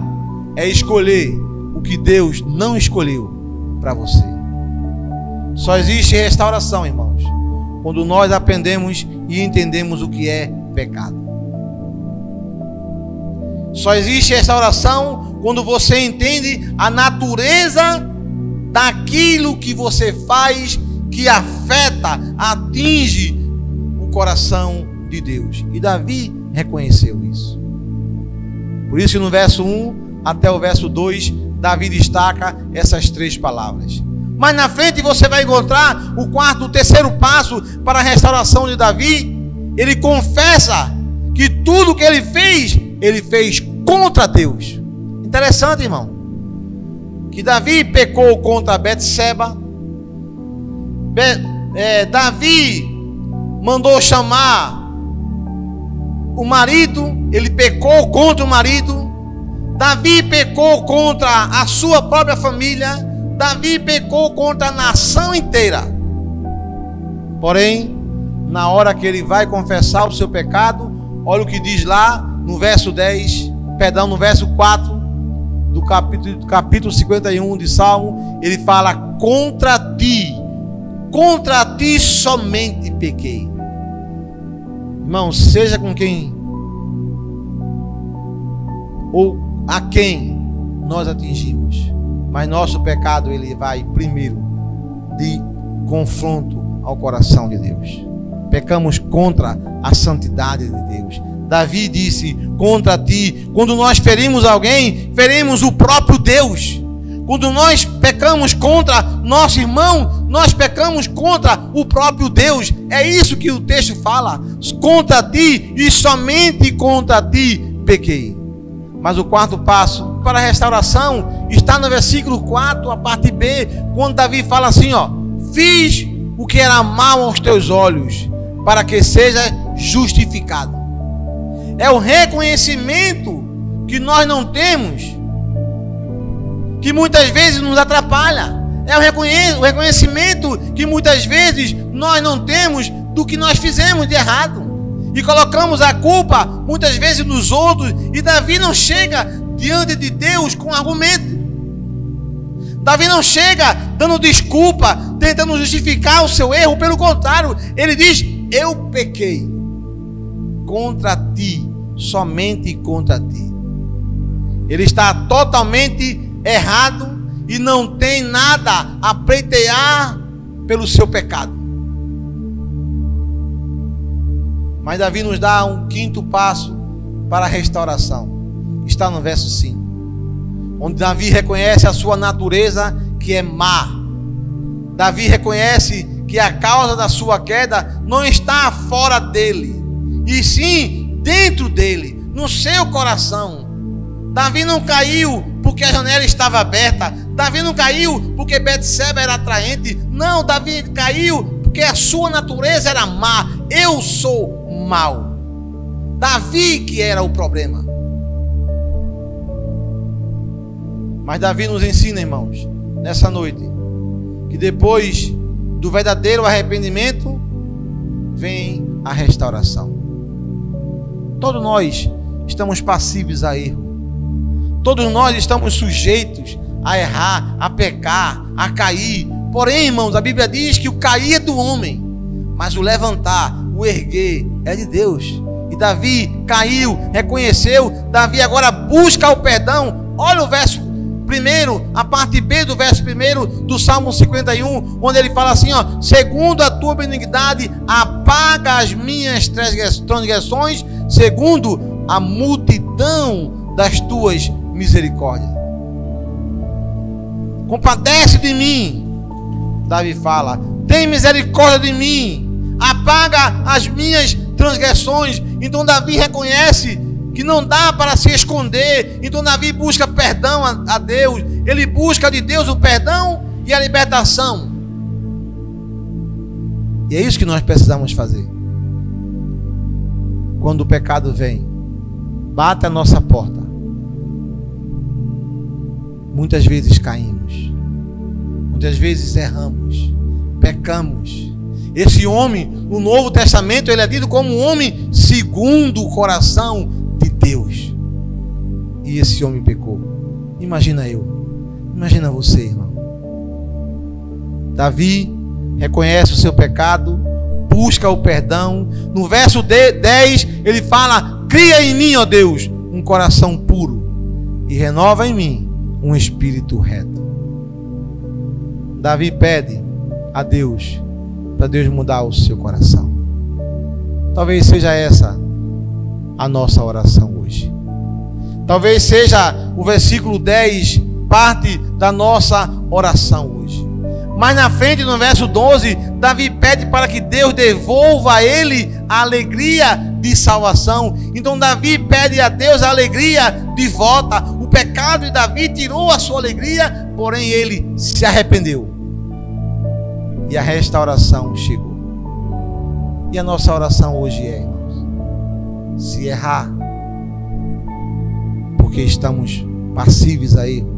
é escolher o que Deus não escolheu para você. Só existe restauração, irmãos, quando nós aprendemos e entendemos o que é pecado. Só existe restauração quando você entende a natureza daquilo que você faz, que afeta, atinge o coração de Deus. E Davi reconheceu isso. Por isso, no verso 1 até o verso 2, Davi destaca essas 3 palavras. Mas na frente você vai encontrar o terceiro passo para a restauração de Davi. Ele confessa que tudo que ele fez contra Deus. Interessante, irmão, que Davi pecou contra Betseba. Davi mandou chamar o marido, ele pecou contra o marido. Davi pecou contra a sua própria família. Davi pecou contra a nação inteira. Porém, na hora que ele vai confessar o seu pecado, olha o que diz lá no verso 4 do capítulo 51 de Salmo. Ele fala: contra ti somente pequei. Irmão, seja com quem ou a quem nós atingimos, mas nosso pecado, ele vai primeiro de confronto ao coração de Deus. pecamos contra a santidade de Deus. Davi disse: contra ti, quando nós ferimos alguém, ferimos o próprio Deus. Quando nós pecamos contra nosso irmão, nós pecamos contra o próprio Deus. É isso que o texto fala: contra ti e somente contra ti pequei. Mas o quarto passo para a restauração está no versículo 4, a parte B, quando Davi fala assim, ó: fiz o que era mal aos teus olhos, para que seja justificado. É o reconhecimento que nós não temos, que muitas vezes nos atrapalha. É o reconhecimento que muitas vezes nós não temos do que nós fizemos de errado, e colocamos a culpa muitas vezes nos outros. E Davi não chega diante de Deus com argumento. Davi não chega dando desculpa, tentando justificar o seu erro. Pelo contrário, ele diz: eu pequei contra ti, somente contra ti. Ele está totalmente errado e não tem nada a pleitear pelo seu pecado. Mas Davi nos dá um quinto passo para a restauração. Está no verso 5, onde Davi reconhece a sua natureza, que é má. Davi reconhece que a causa da sua queda não está fora dele, e sim dentro dele, no seu coração. Davi não caiu porque a janela estava aberta. Davi não caiu porque Betseba era atraente. Não, Davi caiu porque a sua natureza era má. Eu sou mau. Davi que era o problema. Mas Davi nos ensina, irmãos, nessa noite, que depois do verdadeiro arrependimento vem a restauração. Todos nós estamos passíveis a erro. Todos nós estamos sujeitos a errar, a pecar, a cair. Porém, irmãos, a Bíblia diz que o cair é do homem, mas o levantar, o erguer é de Deus. E Davi caiu, reconheceu. Davi agora busca o perdão. Olha o verso 1, a parte B do verso 1 do Salmo 51, onde ele fala assim, ó: segundo a tua benignidade, apaga as minhas transgressões, segundo a multidão das tuas misericórdias. Compadece de mim, Davi fala, tem misericórdia de mim, apaga as minhas transgressões. Então Davi reconhece que não dá para se esconder. Então Davi busca perdão a Deus. Ele busca de Deus o perdão e a libertação. E é isso que nós precisamos fazer. Quando o pecado vem, bate a nossa porta, muitas vezes caímos, muitas vezes erramos, pecamos. Esse homem, no Novo Testamento, ele é dito como um homem segundo o coração de Deus. E esse homem pecou. Imagina imagina você, irmão. Davi reconhece o seu pecado, busca o perdão. No verso 10 ele fala: cria em mim, ó Deus, um coração puro e renova em mim um espírito reto. Davi pede a Deus para Deus mudar o seu coração. Talvez seja essa a nossa oração hoje. Talvez seja o versículo 10 parte da nossa oração hoje. Mas na frente, no verso 12, Davi pede para que Deus devolva a ele a alegria de salvação. Então Davi pede a Deus a alegria de volta. O pecado de Davi tirou a sua alegria, porém ele se arrependeu. E a restauração chegou. E a nossa oração hoje é, irmãos, se errar, porque estamos passíveis a erro.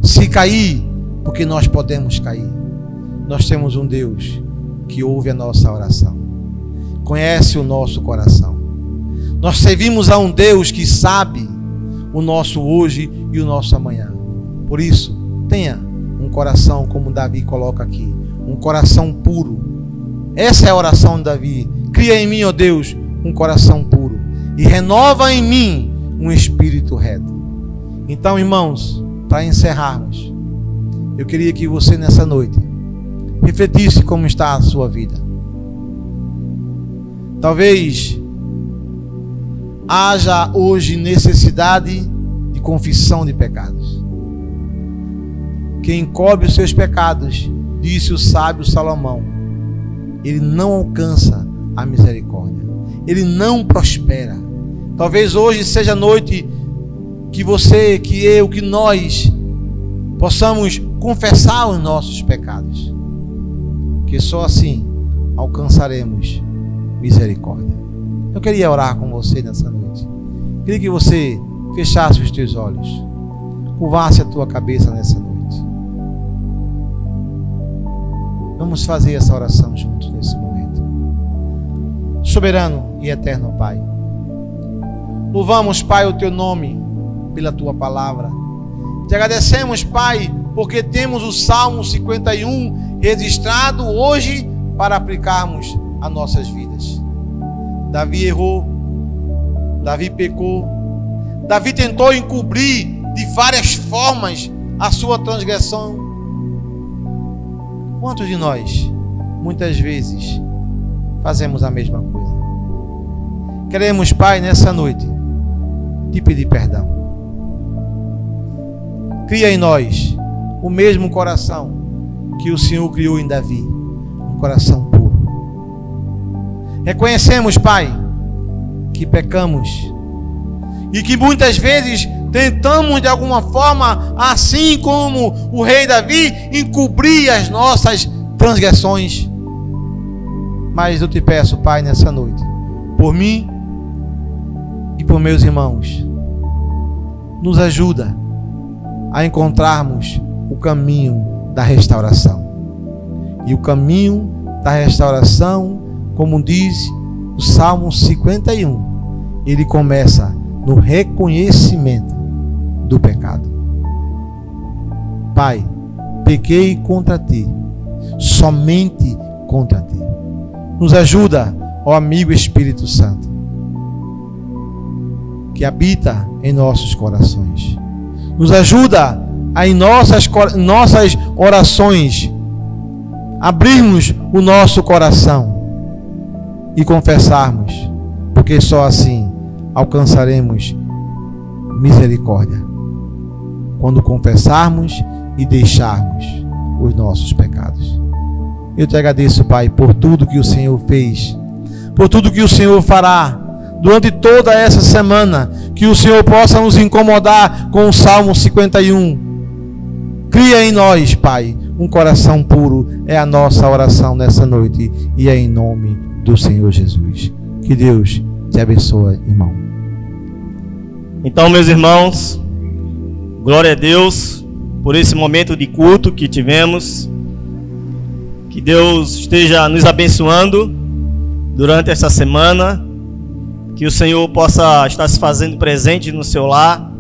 Se cair, porque nós podemos cair. Nós temos um Deus que ouve a nossa oração, conhece o nosso coração. Nós servimos a um Deus que sabe o nosso hoje e o nosso amanhã. Por isso, tenha um coração como Davi coloca aqui, um coração puro. Essa é a oração de Davi: cria em mim, ó Deus, um coração puro e renova em mim um espírito reto. Então, irmãos, para encerrarmos, eu queria que você nessa noite refletisse como está a sua vida. Talvez haja hoje necessidade de confissão de pecados. Quem encobre os seus pecados, disse o sábio Salomão, ele não alcança a misericórdia, ele não prospera. Talvez hoje seja a noite que você, que eu, que nós possamos confessar os nossos pecados, que só assim alcançaremos misericórdia. Eu queria orar com você nessa noite. Queria que você fechasse os teus olhos, curvasse a tua cabeça nessa noite. Vamos fazer essa oração juntos nesse momento. Soberano e eterno Pai, louvamos, Pai, o teu nome pela tua palavra. Te agradecemos, Pai, porque temos o Salmo 51 registrado hoje para aplicarmos a nossas vidas. Davi errou, Davi pecou, Davi tentou encobrir de várias formas a sua transgressão. Quantos de nós, muitas vezes, fazemos a mesma coisa? Queremos, Pai, nessa noite, te pedir perdão. Cria em nós o mesmo coração que o Senhor criou em Davi, um coração puro. Reconhecemos, Pai, que pecamos e que muitas vezes tentamos de alguma forma, assim como o rei Davi, encobrir as nossas transgressões. Mas eu te peço, Pai, nessa noite, por mim e por meus irmãos, nos ajuda a encontrarmos o caminho da restauração. E o caminho da restauração, como diz o Salmo 51, ele começa no reconhecimento do pecado. Pai, pequei contra ti, somente contra ti. Nos ajuda, ó amigo Espírito Santo, que habita em nossos corações. Nos ajuda a em nossas orações abrirmos o nosso coração e confessarmos, porque só assim alcançaremos misericórdia, quando confessarmos e deixarmos os nossos pecados. Eu te agradeço, Pai, por tudo que o Senhor fez, por tudo que o Senhor fará durante toda essa semana, que o Senhor possa nos incomodar com o Salmo 51. Cria em nós, Pai, um coração puro, é a nossa oração nessa noite, e é em nome do Senhor Jesus. Que Deus te abençoe, irmão. Então, meus irmãos, glória a Deus por esse momento de culto que tivemos. Que Deus esteja nos abençoando durante essa semana. Que o Senhor possa estar se fazendo presente no seu lar,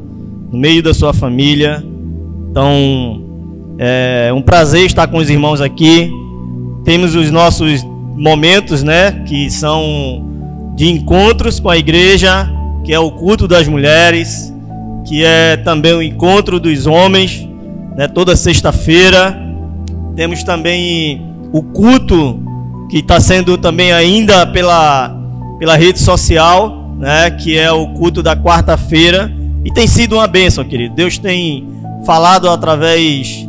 no meio da sua família. Então, é um prazer estar com os irmãos aqui. Temos os nossos momentos, né, que são de encontros com a igreja, que é o culto das mulheres, que é também o encontro dos homens, né, toda sexta-feira. Temos também o culto que está sendo também ainda pela rede social, né, que é o culto da quarta-feira, e tem sido uma bênção, querido. Deus tem falado através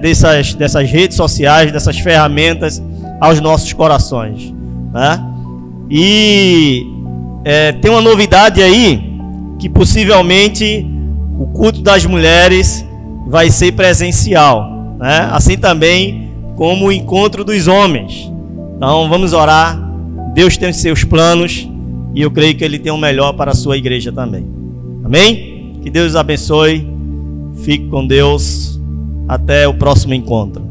dessas redes sociais, dessas ferramentas aos nossos corações, né? E tem uma novidade aí, que possivelmente o culto das mulheres vai ser presencial, né? Assim também como o encontro dos homens. Então vamos orar. Deus tem os seus planos e eu creio que Ele tem o melhor para a sua igreja também. Amém? Que Deus os abençoe. Fique com Deus. Até o próximo encontro.